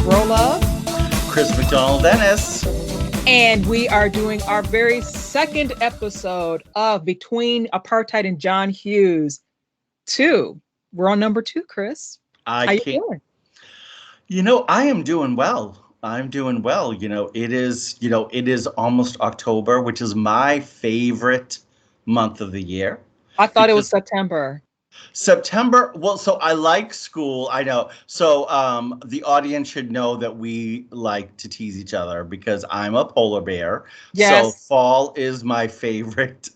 Roloff. Chris McDonald Dennis. And we are doing our very second episode of Between Apartheid and John Hughes 2. We're on number 2, Chris. How you doing? I am doing well. I'm doing well. It is almost October, which is my favorite month of the year. I thought it was September. September. Well, so I like school. I know. So the audience should know that we like to tease each other because I'm a polar bear. Yes. So fall is my favorite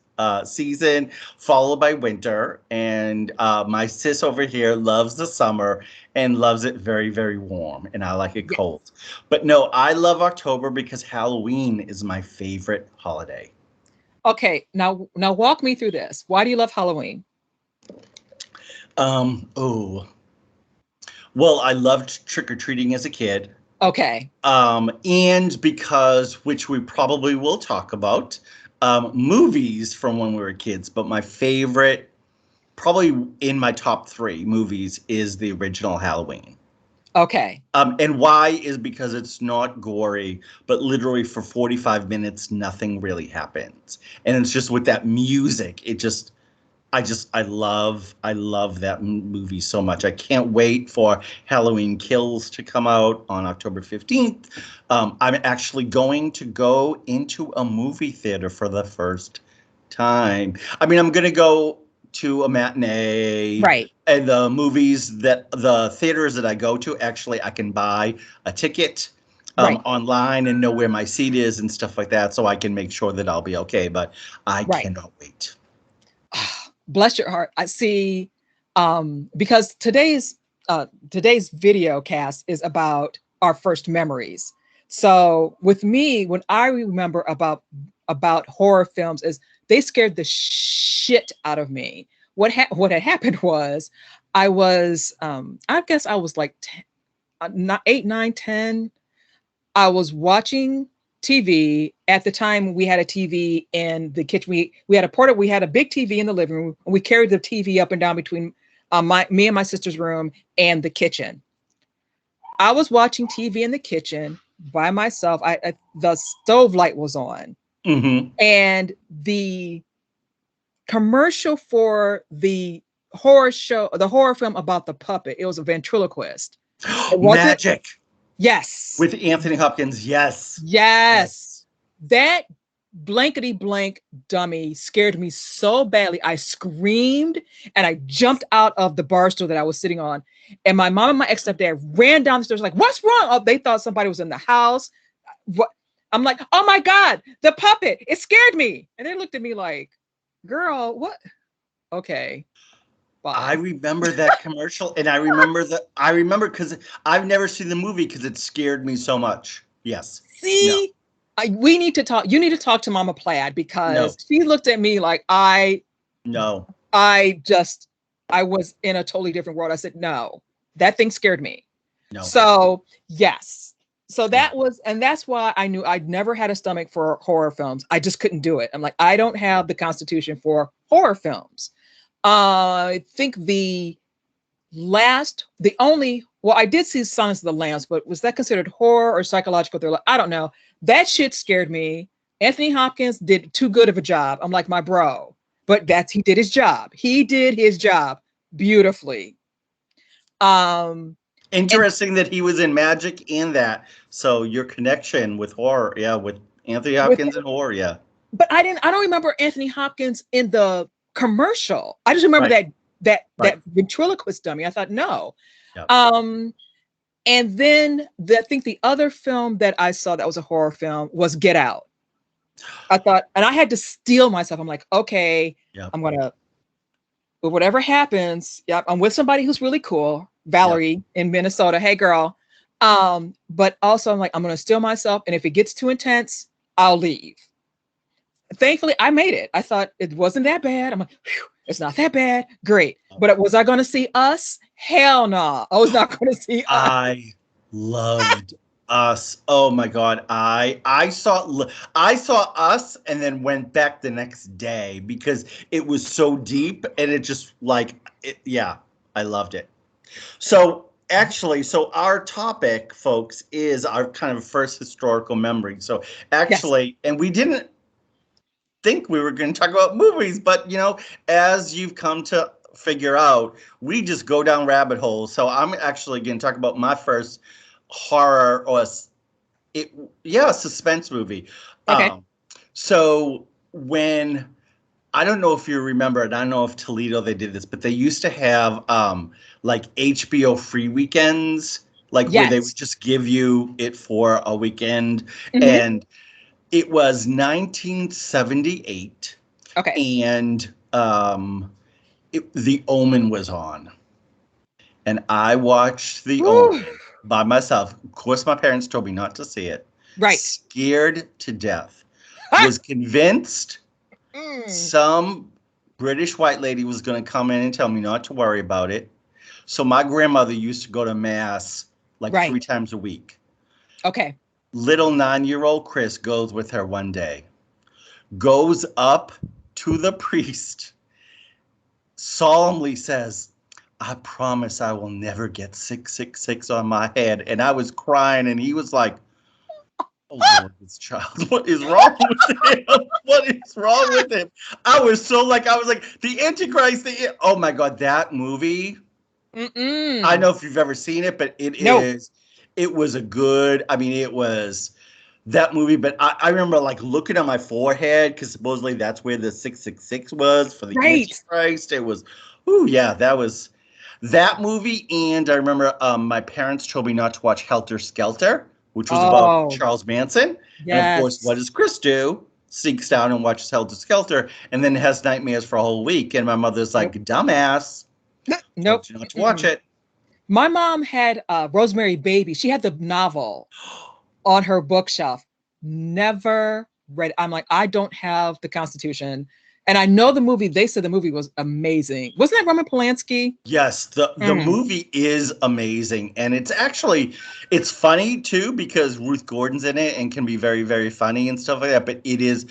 season, followed by winter. And my sis over here loves the summer and loves it very, very warm. And I like it cold. But no, I love October because Halloween is my favorite holiday. Okay, now walk me through this. Why do you love Halloween? Well, I loved trick-or-treating as a kid. Okay. And because, which we probably will talk about, movies from when we were kids, but my favorite, probably in my top 3 movies, is the original Halloween. Okay. And why is because it's not gory, but literally for 45 minutes, nothing really happens. And it's just with that music, I love that movie so much. I can't wait for Halloween Kills to come out on October 15th. I'm actually going to go into a movie theater for the first time. I mean, I'm going to go to a matinee. Right. And the theaters that I go to, actually, I can buy a ticket online and know where my seat is and stuff like that, so I can make sure that I'll be okay. But I cannot wait. Bless your heart. I see, because today's video cast is about our first memories. So with me, when I remember about horror films, is they scared the shit out of me. What had happened was I was, I guess I was like 8, 9, 10. I was watching TV. At the time, we had a TV in the kitchen. We had a big TV in the living room, and we carried the TV up and down between me and my sister's room and the kitchen. I was watching TV in the kitchen by myself. The stove light was on, and the commercial for the horror film about the puppet. It was a ventriloquist. Magic. Yes. With Anthony Hopkins. Yes. That blankety blank dummy scared me so badly. I screamed and I jumped out of the bar stool that I was sitting on. And my mom and my ex-stepdad ran down the stairs like, "What's wrong?" Oh, they thought somebody was in the house. What? I'm like, "Oh my God, the puppet. It scared me." And they looked at me like, "Girl, what?" Okay. Bye. I remember that commercial, and I remember because I've never seen the movie because it scared me so much. Yes. See, we need to talk. You need to talk to Mama Plaid because she looked at me like I was in a totally different world. I said, "No, that thing scared me." No. So yes. So that was, and that's why I knew I'd never had a stomach for horror films. I just couldn't do it. I'm like, I don't have the constitution for horror films. I think I did see Silence of the Lambs, but was that considered horror or psychological thriller? I don't know. That shit scared me. Anthony Hopkins did too good of a job. I'm like, my bro, but he did his job. He did his job beautifully. Interesting that he was in Magic and that. So your connection with horror, with Anthony Hopkins and horror, But I don't remember Anthony Hopkins in the commercial. I just remember that ventriloquist dummy. I thought, no. Yep. And then I think the other film that I saw that was a horror film was Get Out. I thought, and I had to steel myself. I'm like, okay, I'm gonna, but whatever happens, I'm with somebody who's really cool, Valerie in Minnesota. Hey girl. But also I'm like, I'm gonna steel myself, and if it gets too intense, I'll leave. Thankfully, I made it. I thought it wasn't that bad. I'm like, it's not that bad. Great. But was I going to see Us? Hell no. I was not going to see Us. I loved Us. Oh my God. I saw Us and then went back the next day because it was so deep and it just I loved it. So actually, so our topic, folks, is our kind of first historical memory. So Yes. actually, and we didn't think we were going to talk about movies, but as you've come to figure out, we just go down rabbit holes. So I'm actually going to talk about my first horror or it, yeah, suspense movie. Okay. Um, so when I don't know if you remember, and I don't know if Toledo they did this, but they used to have like HBO free weekends, like where they would Yes. just give you it for a weekend. Hmm. And it was 1978, Okay. and The Omen was on, and I watched The Whew. Omen by myself. Of course, my parents told me not to see it. Right. Scared to death. Ah! Was convinced Mm. some British white lady was going to come in and tell me not to worry about it. So my grandmother used to go to mass like Right. 3 times a week. Okay. Little 9-year-old Chris goes with her one day, goes up to the priest, solemnly says, "I promise I will never get 666 on my head." And I was crying, and he was like, "Oh Lord, this child, what is wrong with him? What is wrong with him?" I was like, the Antichrist, oh my God, that movie. I Mm-mm. know if you've ever seen it, but No. it was a good, I mean, it was that movie, but I remember like looking at my forehead because supposedly that's where the 666 was for the Right. Antichrist. It was, oh yeah, that was that movie. And I remember my parents told me not to watch Helter Skelter, which was about Oh, Charles Manson. And of course, what yes. does Chris do? Seeks down and watches Helter Skelter and then has nightmares for a whole week. And my mother's Nope. like, dumbass, Nope. told you not to watch Mm-mm. it. My mom had Rosemary Baby. She had the novel on her bookshelf. Never read it. I'm like, I don't have the Constitution. And I know the movie, they said the movie was amazing. Wasn't that Roman Polanski? Yes, the Mm. movie is amazing, and it's funny too because Ruth Gordon's in it and can be very very funny and stuff like that. But it is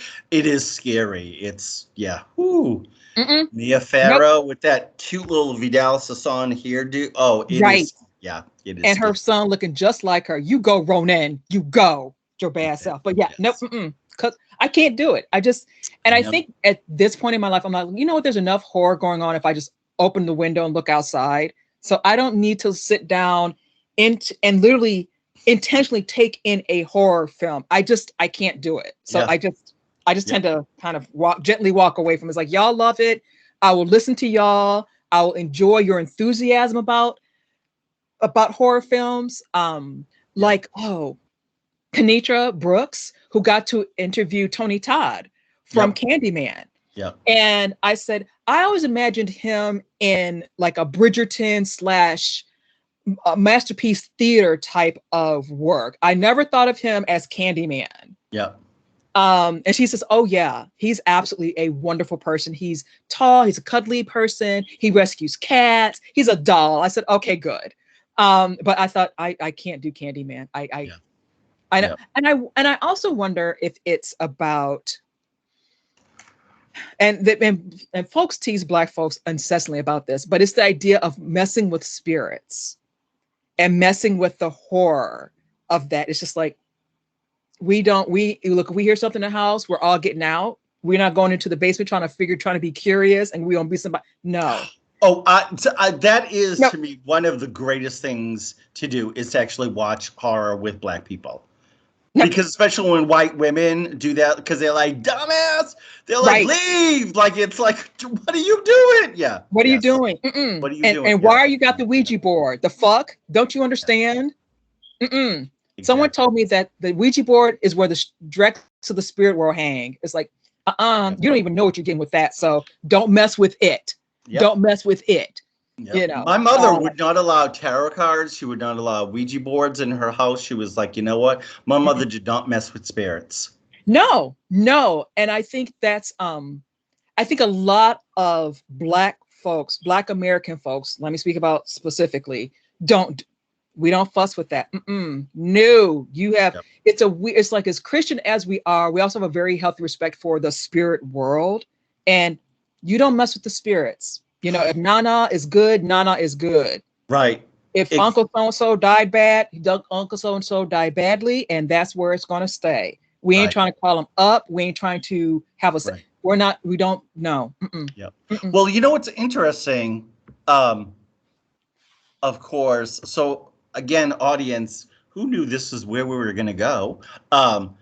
scary. It's yeah. Ooh, Mm-mm. Mia Nope. Farrow with that cute little Vidal Sassoon hairdo. Oh, it Right. is. Yeah, it is And her scary. son looking just like her. You go, Ronan. You go, your bad Yes, self. But yeah, nope. yes. Mm-mm. Cause I can't do it. And I No. think at this point in my life, I'm like, you know what? There's enough horror going on if I just open the window and look outside. So I don't need to sit down and literally intentionally take in a horror film. I can't do it. So Yeah. I just Yeah. tend to kind of gently walk away from it. It's like y'all love it. I will listen to y'all. I will enjoy your enthusiasm about horror films. Yeah. Like, oh, Kenitra Brooks, who got to interview Tony Todd from Yep. Candyman. Yep. And I said, I always imagined him in like a Bridgerton slash a masterpiece theater type of work. I never thought of him as Candyman. Yep. And she says, "Oh yeah, he's absolutely a wonderful person. He's tall. He's a cuddly person. He rescues cats. He's a doll." I said, "Okay, good." But I thought I can't do Candyman. Yeah. I know, Yeah. and I also wonder if it's about and folks tease Black folks incessantly about this, but it's the idea of messing with spirits and messing with the horror of that. It's just like we look, if we hear something in the house, we're all getting out. We're not going into the basement trying to be curious, and we don't be somebody. No, Oh, that is no, to me one of the greatest things to do is to actually watch horror with Black people. no. Because especially when white women do that, because they're like, dumbass, they're like, Right. leave. Like, it's like, what are you doing? Yeah. What are you Yes. doing? Mm-mm. What are you doing? And Yeah. why are you got the Ouija board? The fuck? Don't you understand? Mm-mm. Someone Exactly. told me that the Ouija board is where the directs to the spirit world hang. It's like, Yep. you don't even know what you're getting with that. So don't mess with it. Yep. Don't mess with it. Yep. You know. My mother would not allow tarot cards. She would not allow Ouija boards in her house. She was like, you know what? My mother Mm-mm. did not mess with spirits. No, no. And I think that's I think a lot of Black folks, Black American folks, let me speak about specifically, don't we don't fuss with that. Mm-mm. No, you have Yep. it's like as Christian as we are, we also have a very healthy respect for the spirit world, and you don't mess with the spirits. You know, if Nana is good, Nana is good. Right. If Uncle so-and-so died bad, Uncle so-and-so died badly, and that's where it's going to stay. We ain't Right. trying to call them up. We ain't trying to have a, Right. we don't know. Yep. Mm-mm. Well, you know what's interesting? Of course. So again, audience, who knew this is where we were going to go? Um,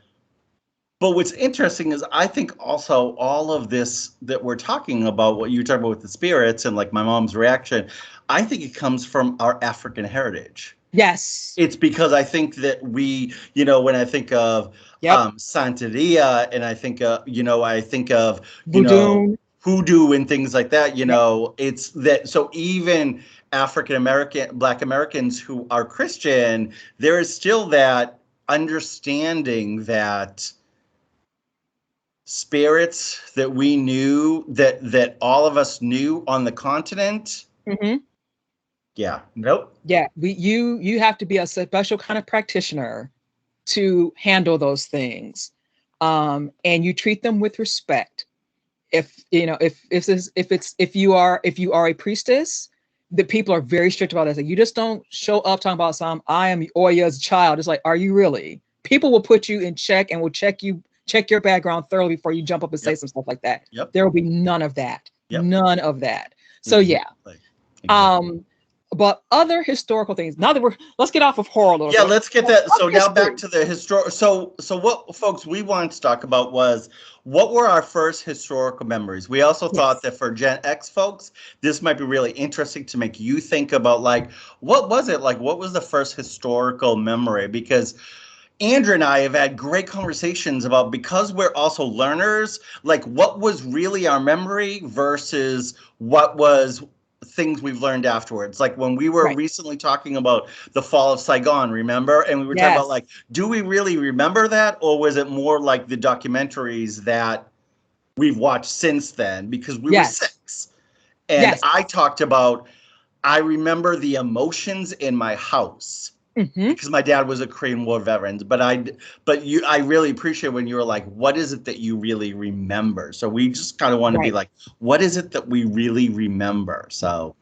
but what's interesting is I think also all of this that we're talking about, what you talk about with the spirits and like my mom's reaction, I think it comes from our African heritage. Yes. It's because I think that we, you know, when I think of Yep. Santeria and I think of, Voodoo. hoodoo and things like that, Yep. it's that. So even African American, Black Americans who are Christian, there is still that understanding that spirits that we knew that all of us knew on the continent. Mm-hmm. Yeah. Nope. Yeah. You have to be a special kind of practitioner to handle those things, and you treat them with respect. If you are a priestess, the people are very strict about it. Like, you just don't show up talking about some I am Oya's child. It's like, are you really? People will put you in check and will check your background thoroughly before you jump up and say Yep. some stuff like that. Yep. There will be none of that. Yep. None of that. So yeah. Exactly. Um, but other historical things. Now that let's get off of horror a little Yeah, bit. let's get that. So now back History. to the historic. So what folks we wanted to talk about was what were our first historical memories. We also thought Yes. that for Gen X folks, this might be really interesting to make you think about like what was it like? What was the first historical memory? Because Andrea and I have had great conversations about, because we're also learners, like what was really our memory versus what was things we've learned afterwards. Like when we were Right. recently talking about the fall of Saigon, remember? And we were talking about Yes. like, do we really remember that? Or was it more like the documentaries that we've watched since then because we were Yes. 6? And Yes. I talked about, I remember the emotions in my house Mm-hmm. because my dad was a Korean War veteran. I really appreciate when you were like, what is it that you really remember? So we just kind of want to be Right. like, what is it that we really remember? So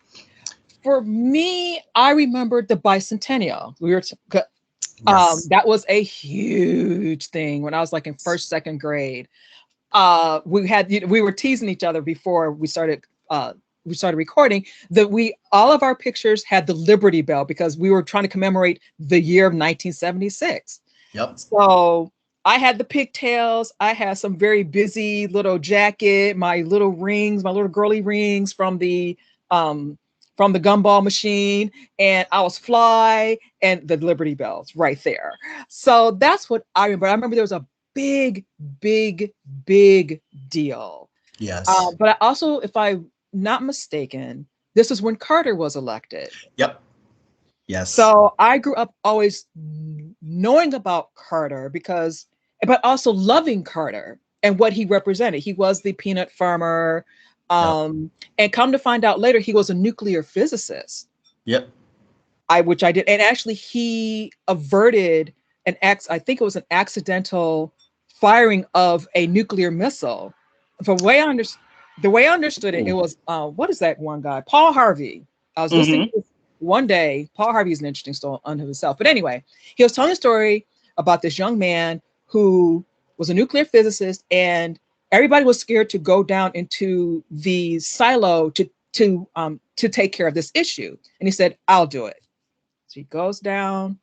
For me, I remembered the bicentennial. yes, That was a huge thing when I was like in first, second grade. We were teasing each other before we started recording that we all of our pictures had the Liberty Bell because we were trying to commemorate the year of 1976. yep, So I had the pigtails. I had some very busy little jacket, my little rings, my little girly rings um, from the gumball machine, and I was fly and the Liberty Bells right there. So that's what I remember. I remember there was a big, big, big deal. yes, But I also, if I'm not mistaken, this is when Carter was elected. yep, yes, So I grew up always knowing about Carter but also loving Carter and what he represented. He was the peanut farmer. yep, And come to find out later, he was a nuclear physicist, yep. which I did. And actually, he averted I think it was an accidental firing of a nuclear missile. The way I understood, it, it Ooh. was, what is that one guy? Paul Harvey. I was listening Mm-hmm. to this one day. Paul Harvey is an interesting story unto himself. But anyway, he was telling a story about this young man who was a nuclear physicist, and everybody was scared to go down into the silo to take care of this issue. And he said, "I'll do it." So he goes down,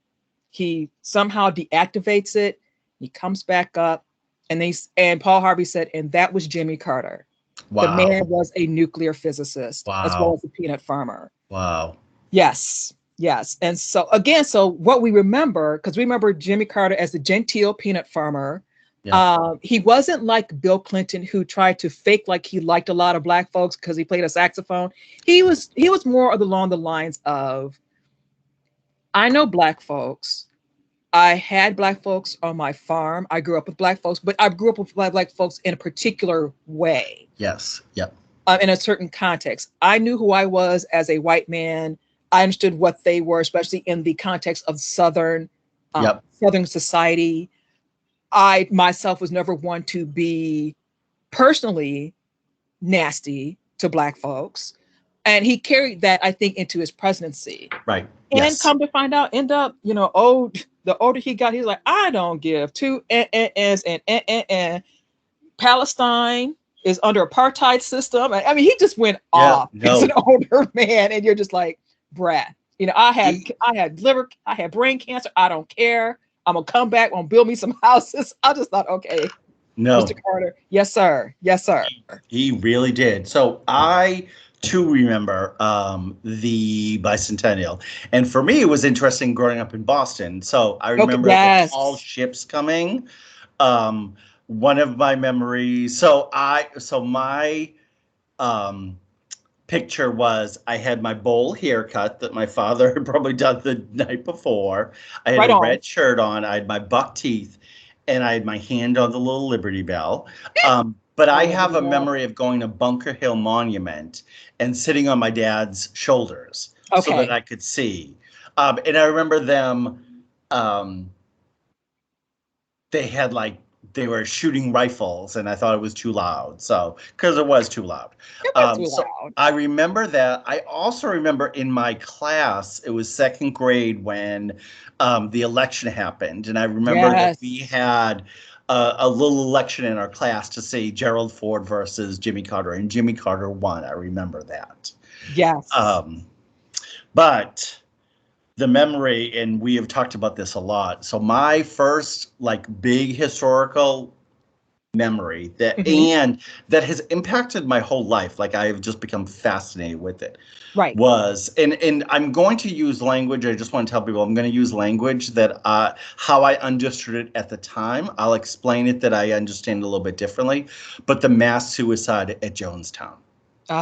he somehow deactivates it, he comes back up, and Paul Harvey said, and that was Jimmy Carter. The Wow, man was a nuclear physicist as well wow, as a peanut farmer. wow. Yes, yes. And so again, so what we remember, because we remember Jimmy Carter as the genteel peanut farmer. Yep, He wasn't like Bill Clinton, who tried to fake like he liked a lot of black folks because he played a saxophone. He was more along the lines of, I know black folks. I had black folks on my farm. I grew up with black folks, but I grew up with black folks in a particular way, yes, yep, in a certain context. I knew who I was as a white man. I understood what they were, especially in the context of yep, Southern society. I myself was never one to be personally nasty to black folks. And he carried that, I think, into his presidency. Right. And Yes. come to find out, end up, the older he got, he's like, I don't give two and Palestine is under apartheid system. I mean, he just went Yeah. off as an No. older man, and you're just like, bruh. He, I had liver, I had brain cancer. I don't care. I'm gonna come back. I'm gonna build me some houses. I just thought, okay, Mr. no. Carter, yes sir, yes sir. He really did. So I too remember the bicentennial, and for me, it was interesting growing up in Boston. So I Okay, remember the tall yes, ships coming. Um, One of my memories. So my um, picture was I had my bowl haircut that my father had probably done the night before. I had right a on. red shirt on. I had my buck teeth, and I had my hand on the little Liberty Bell. But I Oh, have a Liberty memory of going to Bunker Hill Monument and sitting on my dad's shoulders so that okay, I could see. And I remember them. Um, they had like they were shooting rifles, and I thought it was too loud. So because it was too loud. it was too So loud. I remember that. I also remember in my class, it was second grade when the election happened, and I remember that we Yes, had a little election in our class to say Gerald Ford versus Jimmy Carter, and Jimmy Carter won. I remember that. yes. Um, but the memory, and we have talked about this a lot. So my first like big historical memory Hmm. that has impacted my whole life, like I have just become fascinated with it, Right. was, and I'm going to use language. I just want to tell people I'm going to use language that how I understood it at the time. I'll explain it that I understand a little bit differently. But the mass suicide at Jonestown.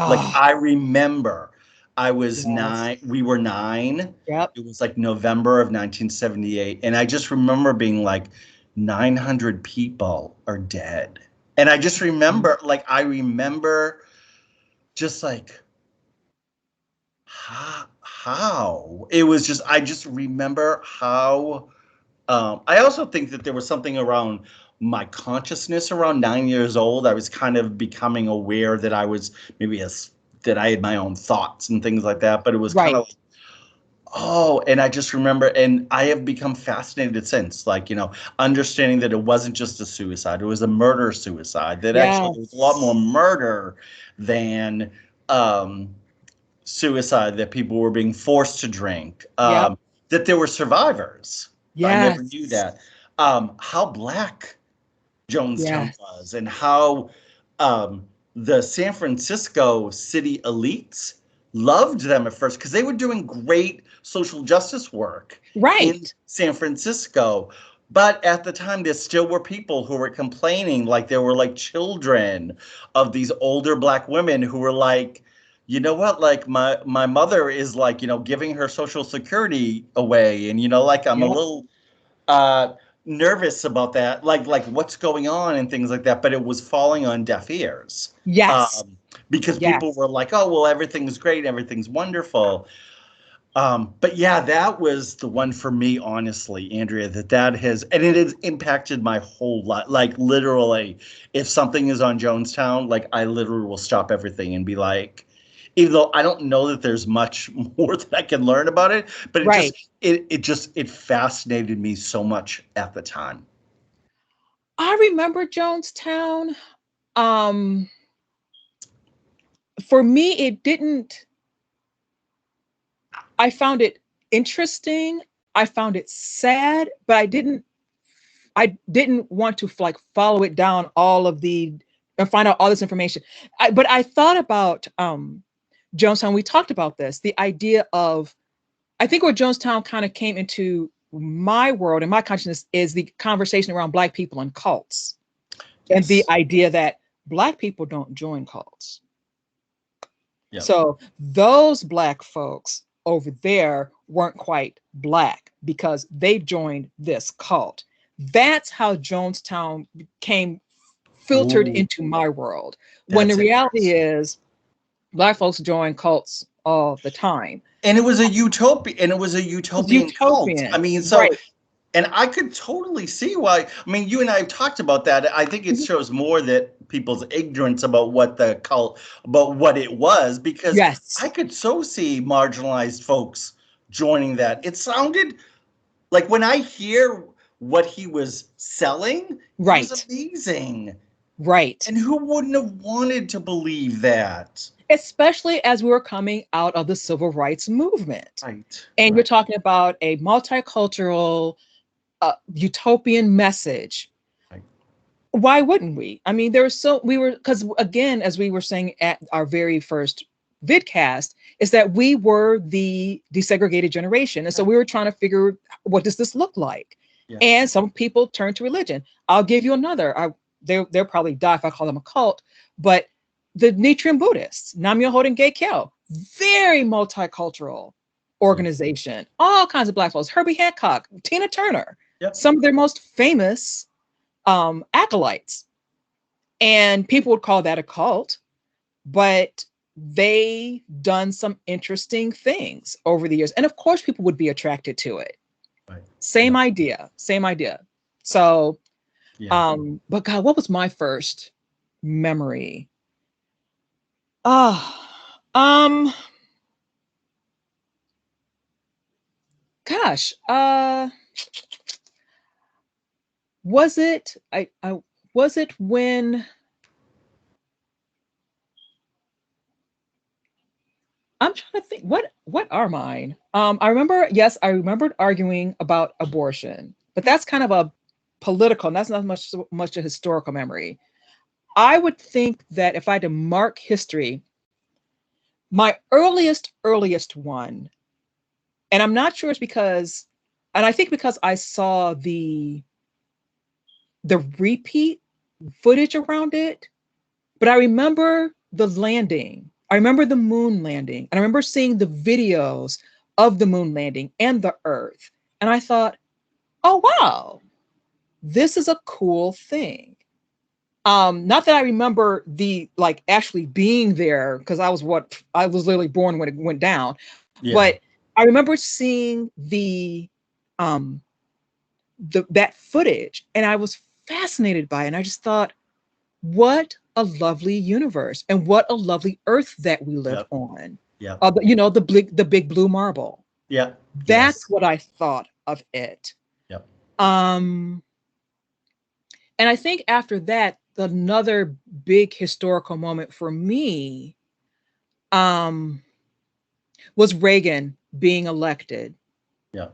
Like Ah, I remember I was yes. 9, we were 9. Yep. It was like November of 1978. And I just remember being like 900 people are dead. And I just remember like I remember just like how it was just I just remember how I also think that there was something around my consciousness around 9 years old. I was kind of becoming aware that I was maybe that I had my own thoughts and things like that. But it was kind Right. of like, oh, and I just remember, and I have become fascinated since, like, understanding that it wasn't just a suicide, it was a murder suicide, that actually there was a lot more Yes. murder than um, suicide, that people were being forced to drink, Yep. that there were survivors. I never knew Yes. that. How black Jonestown Yes. was, and how um, the San Francisco city elites loved them at first because they were doing great social justice work in Right. San Francisco. But at the time, there still were people who were complaining, like there were like children of these older black women who were like, you know what, like my mother is like, giving her social security away, and like I'm a Yep. little uh nervous about that, like what's going on and things like that. But it was falling on deaf ears, Yes. um because people Yes. were like, oh well, everything's great, everything's wonderful. But yeah, that was the one for me, honestly, Andrea, that has, and it has impacted my whole life. Like literally, if something is on Jonestown, like I literally will stop everything and be like, even though I don't know that there's much more that I can learn about it, but Right. it fascinated me so much at the time. I remember Jonestown. Um, for me, it didn't, I found it interesting. I found it sad, but I didn't want to like follow it down all of the and find out all this information. But I thought about Jonestown. We talked about this, the idea of, I think where Jonestown kind of came into my world and my consciousness is the conversation around Black people and cults, and the Yes. idea that Black people don't join cults. Yep. So those Black folks over there weren't quite Black because they joined this cult. That's how Jonestown came filtered Ooh, into my world. When the that's reality interesting. is, Black folks join cults all the time. And it was a utopia, and it was a It was utopian cult. I utopian, mean, so right? And I could totally see why. I mean, you and I have talked about that. I think it Mhm. shows more that people's ignorance about what the cult, about what it was, because Yes. I could so see marginalized folks joining that. It sounded like, when I hear what he was selling, it was Right. amazing. Right. And who wouldn't have wanted to believe that? Especially as we were coming out of the civil rights movement. Right. And you're Right. talking about a multicultural, utopian message. Right. Why wouldn't we? I mean, we were, because again, as we were saying at our very first vidcast, is that we were the desegregated generation. And so Right. we were trying to figure, what does this look like? Yeah. And some people turn to religion. I'll give you another. They'll probably die if I call them a cult, but the Nichiren Buddhists, Nam-myoho Renge Kyo, very multicultural Yeah. organization, all kinds of Black folks, Herbie Hancock, Tina Turner, Yep. some of their most famous acolytes. And people would call that a cult, but they done some interesting things over the years. And of course, people would be attracted to it. Right. Same Yeah. idea, same idea. So, Yeah. but God, what was my first memory? Ah, gosh, was it, I was it when, I'm trying to think, what are mine? I remember, yes, I remembered arguing about abortion, but that's kind of a political, and that's not much a historical memory. I would think that if I had to mark history, my earliest one, and I'm not sure it's because, and I think because I saw the repeat footage around it, but I remember the landing. I remember the moon landing, and I remember seeing the videos of the moon landing and the Earth. And I thought, oh wow, this is a cool thing. Not that I remember the like actually being there, because I was literally born when it went down, Yeah. but I remember seeing um that footage, and I was fascinated by it. And I just thought, what a lovely universe, and what a lovely Earth that we live Yep. on. Yep. The big blue marble. Yep. That's Yes. what I thought of it. Yep. Um, and I think after that, another big historical moment for me um, was Reagan being elected. Yep.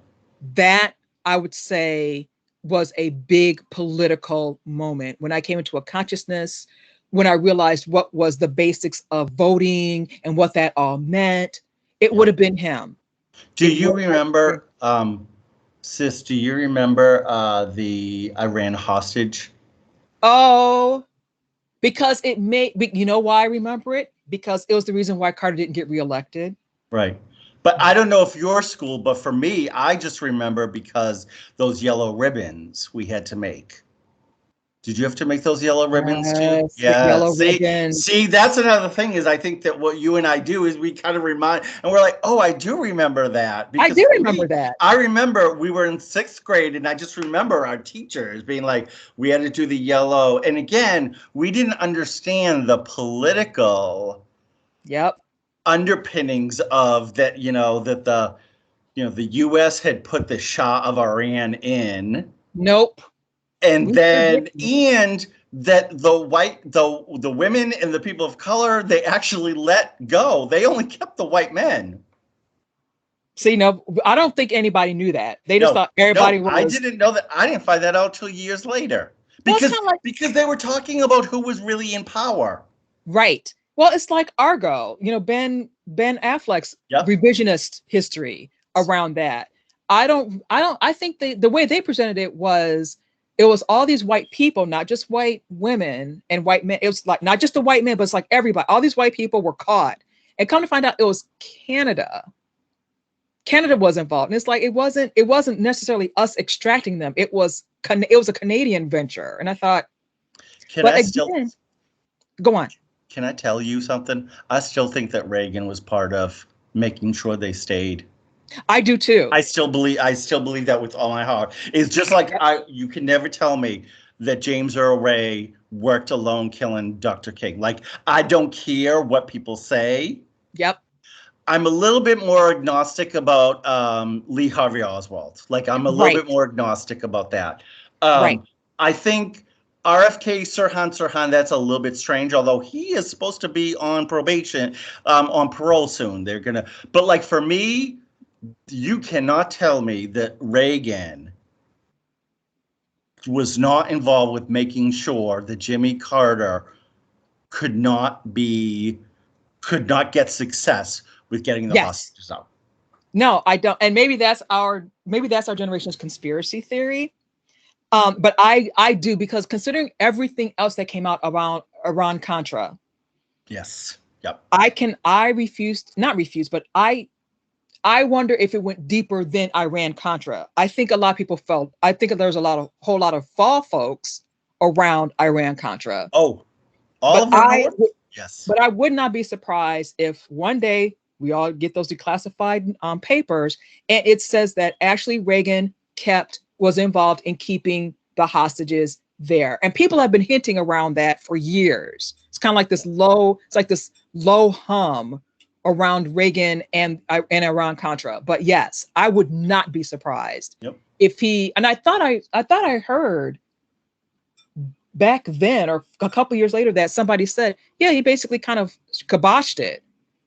That, I would say, was a big political moment when I came into a consciousness, when I realized what was the basics of voting and what that all meant. It would Yep. have been him. Do It you would have been. remember, sis, do you remember the Iran hostage? Oh, because you know why I remember it? Because it was the reason why Carter didn't get reelected. Right. But I don't know if your school, but for me, I just remember because those yellow ribbons we had to make. Did you have to make those yellow ribbons too? Yes, the Yeah. yellow See, ribbons. see, that's another thing, is I think that what you and I do is we kind of remind, and we're like, oh, I do remember that. I Because do for remember me, that. I remember we were in sixth grade, and I just remember our teachers being like, we had to do the yellow. And again, we didn't understand the political Yep. underpinnings of that, that the US had put the Shah of Iran in, Nope. and We sure then didn't. and that the women and the people of color, they actually let go. They only kept the white men. See, no, I don't think anybody knew that. They just No, thought everybody no, I was, didn't know that. I didn't find that out till years later. well, it's Because kind of like, because they were talking about who was really in power. right. Well, it's like Argo, Ben Affleck's Yep. revisionist history around that. I think the way they presented it was all these white people, not just white women and white men. It was like not just the white men, but it's like everybody. All these white people were caught. And come to find out, it was Canada. Canada was involved. And it's like it wasn't necessarily us extracting them. It was a Canadian venture. And I thought, Can but I still again, go on. can I tell you something? I still think that Reagan was part of making sure they stayed. I do too. I still believe that with all my heart. It's just like Yep. you can never tell me that James Earl Ray worked alone killing Dr. King. Like, I don't care what people say. Yep. I'm a little bit more agnostic about Lee Harvey Oswald. Like, I'm a little Right. bit more agnostic about that. Right. I think RFK Sirhan, that's a little bit strange, although he is supposed to be on probation, on parole soon. They're gonna, but like for me, you cannot tell me that Reagan was not involved with making sure that Jimmy Carter could not be could not get success with getting the Yes. hostages out. No, I don't. And maybe that's our generation's conspiracy theory. But I do, because considering everything else that came out around Iran Contra, Yes. Yep. I refuse, not refuse, but I wonder if it went deeper than Iran Contra. I think a lot of people felt. I think there's whole lot of fall folks around Iran Contra. Oh, all But of it more? Yes. I would not be surprised if one day we all get those declassified papers and it says that actually Reagan was involved in keeping the hostages there. And people have been hinting around that for years. It's kind of like this low hum around Reagan and Iran Contra. But yes, I would not be surprised Yep. if he, and I thought I heard back then or a couple years later that somebody said, yeah, he basically kind of kiboshed it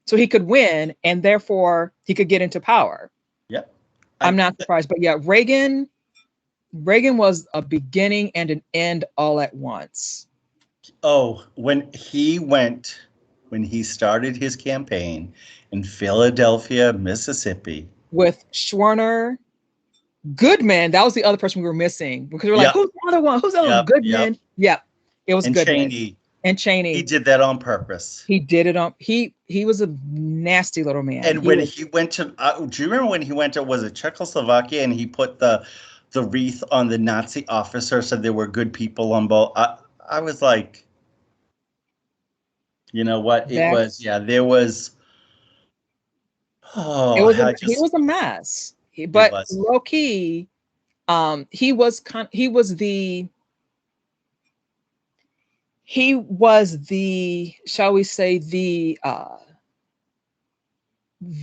so he could win and therefore he could get into power. Yep. I'm not surprised. But yeah, Reagan was a beginning and an end all at once. Oh, when he started his campaign in Philadelphia, Mississippi. With Schwerner, Goodman, that was the other person we were missing because we were like, Yep. who's the other one? Who's the other one? Yep. Goodman. Yep. It was And Goodman. Cheney. And Cheney. He did that on purpose. He did it on. He was a nasty little man. And when he went to, do you remember when he went to, was it Czechoslovakia, and he put the wreath on the Nazi officer, said there were good people on both. I was like, you know what? It was, yeah, there was. Oh, he was a mess. But low key, he was the, shall we say, the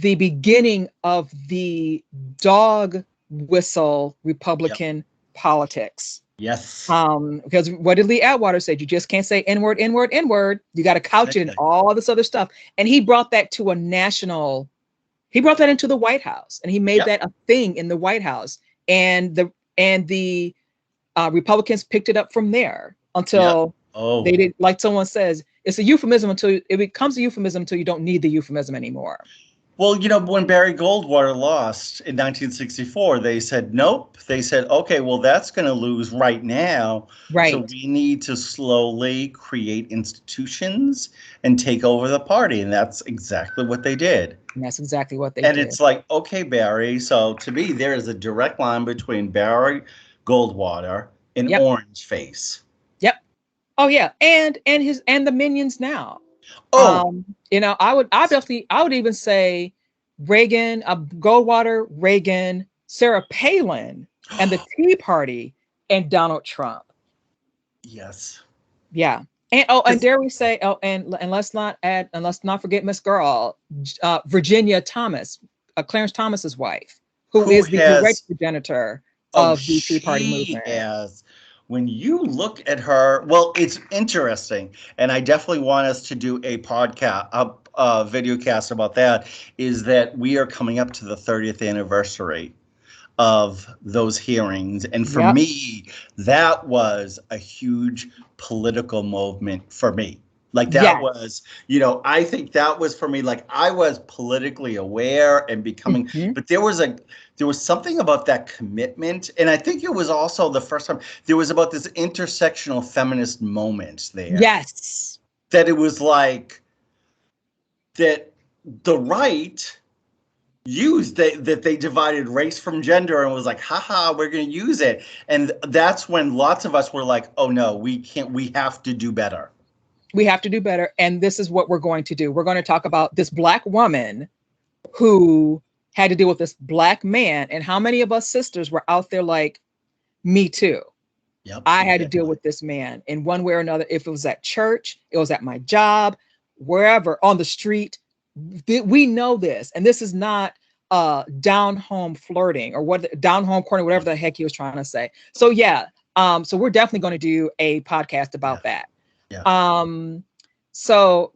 beginning of the dog whistle Republican politics. Yes. Because what did Lee Atwater say? You just can't say N-word, N-word, N-word. You got to couch it in all this other stuff. And he brought that to he brought that into the White House, and he made that a thing in the White House. And the Republicans picked it up from there until they did, like someone says, it's a euphemism until it becomes a euphemism until you don't need the euphemism anymore. Well, you know, when Barry Goldwater lost in 1964, they said, nope. They said, okay, well, that's going to lose right now. Right. So we need to slowly create institutions and take over the party. And that's exactly what they did. And that's exactly what they did. And it's like, okay, Barry. So to me, there is a direct line between Barry Goldwater and Orange Face. Yep. Oh, yeah. And the minions now. Oh, you know, I would even say Reagan, Goldwater, Reagan, Sarah Palin, and the Tea Party, and Donald Trump. Yes. Yeah. And dare we say, and let's not forget Miss Girl, Virginia Thomas, Clarence Thomas's wife, who is the direct progenitor of the Tea Party movement. Yes. When you look at her, well, it's interesting, and I definitely want us to do a podcast, a video cast about that, is that we are coming up to the 30th anniversary of those hearings. And for me, that was a huge political movement for me. Like that was, you know, I think that was for me, like I was politically aware and becoming, but there was something about that commitment. And I think it was also the first time there was about this intersectional feminist moment there. Yes. That it was like that the right used that they divided race from gender and was like, haha, we're going to use it. And that's when lots of us were like, oh no, we can't, we have to do better. We have to do better. And this is what we're going to do. We're going to talk about this Black woman who had to deal with this black man. And how many of us sisters were out there like, me too? Yep, I had to deal exactly. with this man in one way or another. If it was at church, it was at my job, wherever, on the street. We know this. And this is not down home flirting or what down home corner, whatever the heck he was trying to say. So yeah. So we're definitely going to do a podcast Yeah, about that. yeah. Um, so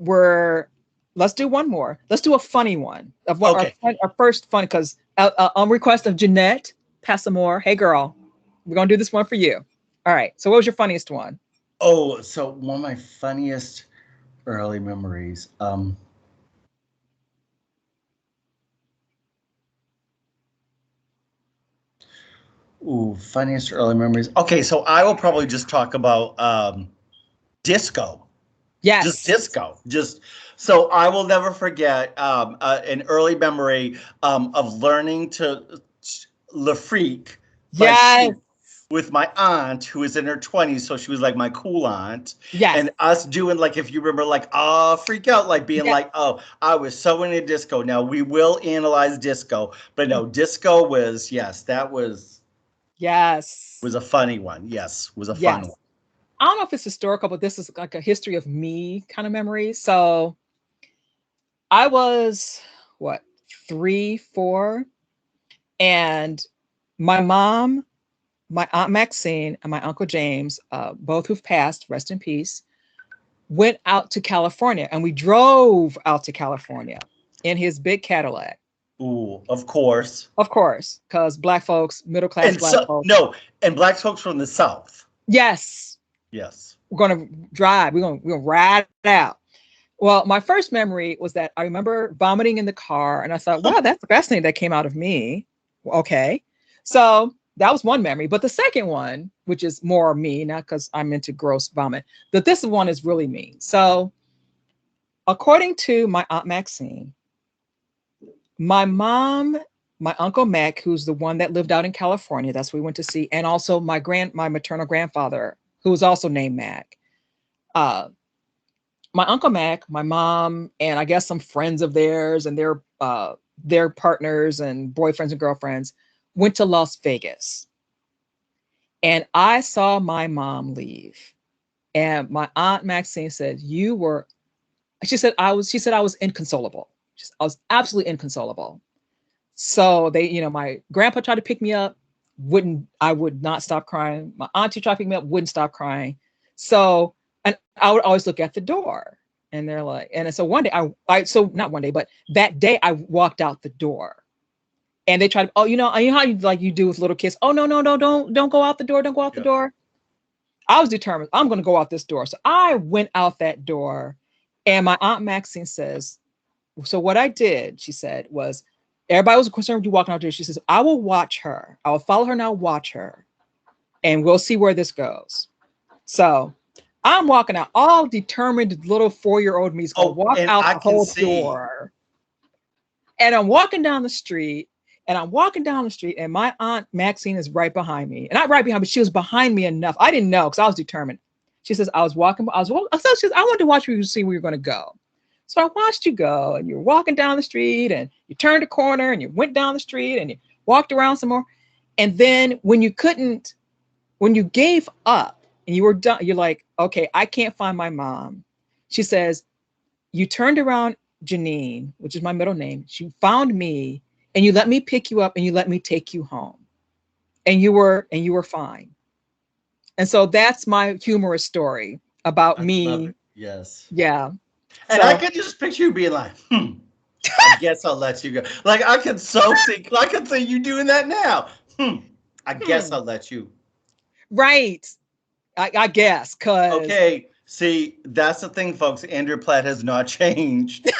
let's do one more. Let's do a funny one of what Okay. our first fun, because on request of Jeanette Passamore, hey girl, we're gonna do this one for you. All right. So what was your funniest one? Oh, so one of my funniest early memories. Ooh, funniest early memories. Okay, so I will probably just talk about disco. Just Yes. disco. Just so I will never forget an early memory of learning to Le Freak by Yes. Chic with my aunt who was in her 20s, so she was like my cool aunt, Yes. and us doing like, if you remember, like freak out, like being Yeah. like, oh, I was so into disco. Now we will analyze disco, but no, disco was, yes, that Yes. was a funny one. Yes, was a fun one. Yes. I don't know if it's historical, but this is like a history of me kind of memory. So I was what, 3, 4, and my mom, my aunt Maxine, and my uncle James, both who've passed, rest in peace, went out to California, and we drove out to California in his big Cadillac. Ooh, of course. Of course, because black folks, middle class And black so folks. no, and black folks from the South. Yes, Yes. we're gonna drive. We're gonna ride it out. Well, my first memory was that I remember vomiting in the car, and I thought, wow, that's the best thing that came out of me. Okay, so that was one memory. But the second one, which is more me, not because I'm into gross vomit, but this one is really me. So, according to my aunt Maxine, my mom, my uncle Mac, who's the one that lived out in California, that's what we went to see, and also my maternal grandfather, who was also named Mac. Uh, my uncle Mac, my mom, and I guess some friends of theirs and their partners and boyfriends and girlfriends went to Las Vegas. And I saw my mom leave. And my aunt Maxine said, "You were," she said I was inconsolable. I was absolutely inconsolable. So my grandpa tried to pick me up, I would not stop crying. My auntie tried to pick me up, wouldn't stop crying. So, and I would always look at the door, and they're like, and so one day so not one day, but that day I walked out the door, and they tried to, oh, you know how you like you do with little kids. Oh, no, no, no, don't go out the door. Don't go out the Yeah. door. I was determined, I'm going to go out this door. So I went out that door, and my aunt Maxine says, so what I did, she said, was everybody was concerned with you walking out there. She says, I will watch her. I will follow her now, watch her, and we'll see where this goes. So I'm walking out, all determined little 4-year-old me is going to Oh, walk and out I the can whole see. door. And I'm walking down the street, and my aunt Maxine is right behind me. And not right behind, but she was behind me enough. I didn't know because I was determined. She says, she says, I wanted to watch you to see where you're going to go. So I watched you go, and you're walking down the street, and you turned a corner, and you went down the street, and you walked around some more. And then when you gave up and you were done, you're like, okay, I can't find my mom. She says, you turned around Janine, which is my middle name. She found me, and you let me pick you up, and you let me take you home. And you were fine. And so that's my humorous story about I love me. it. Yes. Yeah. And I So could just picture you being like, I guess I'll let you go. Like I could see you doing that now. I guess hmm, I'll let you. right. I guess because Okay. See, that's the thing, folks. Andrew Platt has not changed leave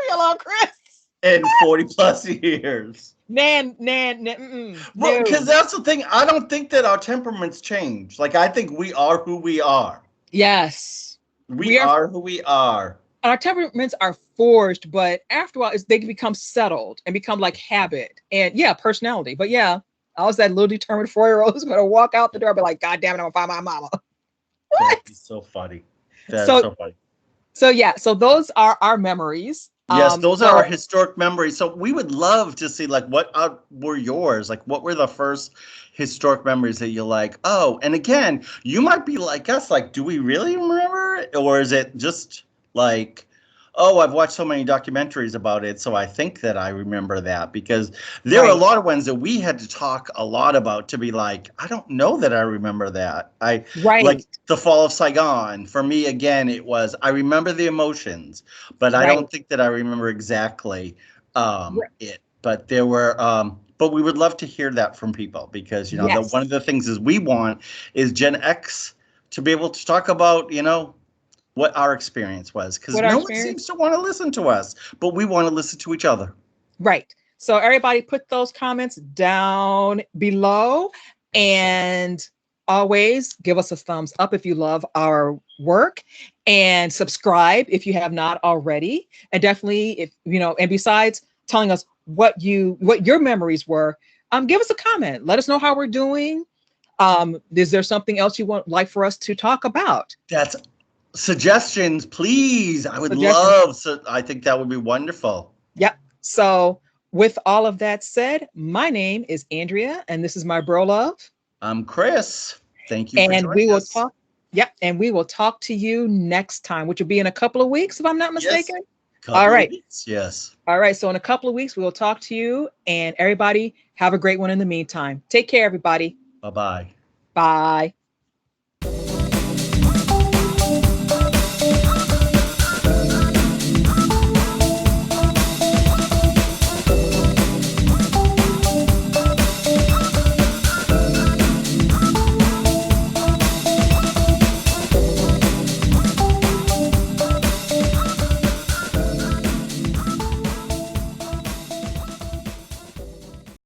me alone, Chris. in 40 plus years. Well, because No. that's the thing. I don't think that our temperaments change. Like, I think we are who we are. Yes. We We are are who we are. our temperaments are forged, but after a while, they can become settled and become like habit and yeah, personality. But yeah, I was that little determined 4-year-old who's gonna walk out the door and be like, God damn it, I'm gonna find my mama. That What? is so funny. That is So so funny. so yeah, so those are our memories. Yes, those are our So historic memories. So we would love to see like what were yours? Like what were the first historic memories that you're like, oh, and again, you might be like us, like, do we really remember it? Or is it just like, oh, I've watched so many documentaries about it, so I think that I remember that because there are a right, lot of ones that we had to talk a lot about to be like, I don't know that I remember that. I like right, the fall of Saigon. For me, again, it was I remember the emotions, but I right, don't think that I remember exactly right. it. But there were, but we would love to hear that from people because the one of Yes. the things is we want is Gen X to be able to talk about what our experience was because What our no one experience? seems to want to listen to us, but we want to listen to each other. Right. So everybody put those comments down below and always give us a thumbs up if you love our work and subscribe if you have not already. And definitely if and besides telling us what your memories were, give us a comment. Let us know how we're doing. Is there something else you want like for us to talk about? That's suggestions, please. I would Suggestions. love. So I think that would be wonderful. Yep. So with all of that said, my name is Andrea, and this is my bro love. I'm Chris. Thank you for And we joining will us. talk. Yep. And we will talk to you next time, which will be in a couple of weeks, if I'm not Yes, mistaken. All couple of right. weeks. Yes. All right. So in a couple of weeks, we will talk to you. And everybody, have a great one in the meantime. Take care, everybody. Bye bye. Bye.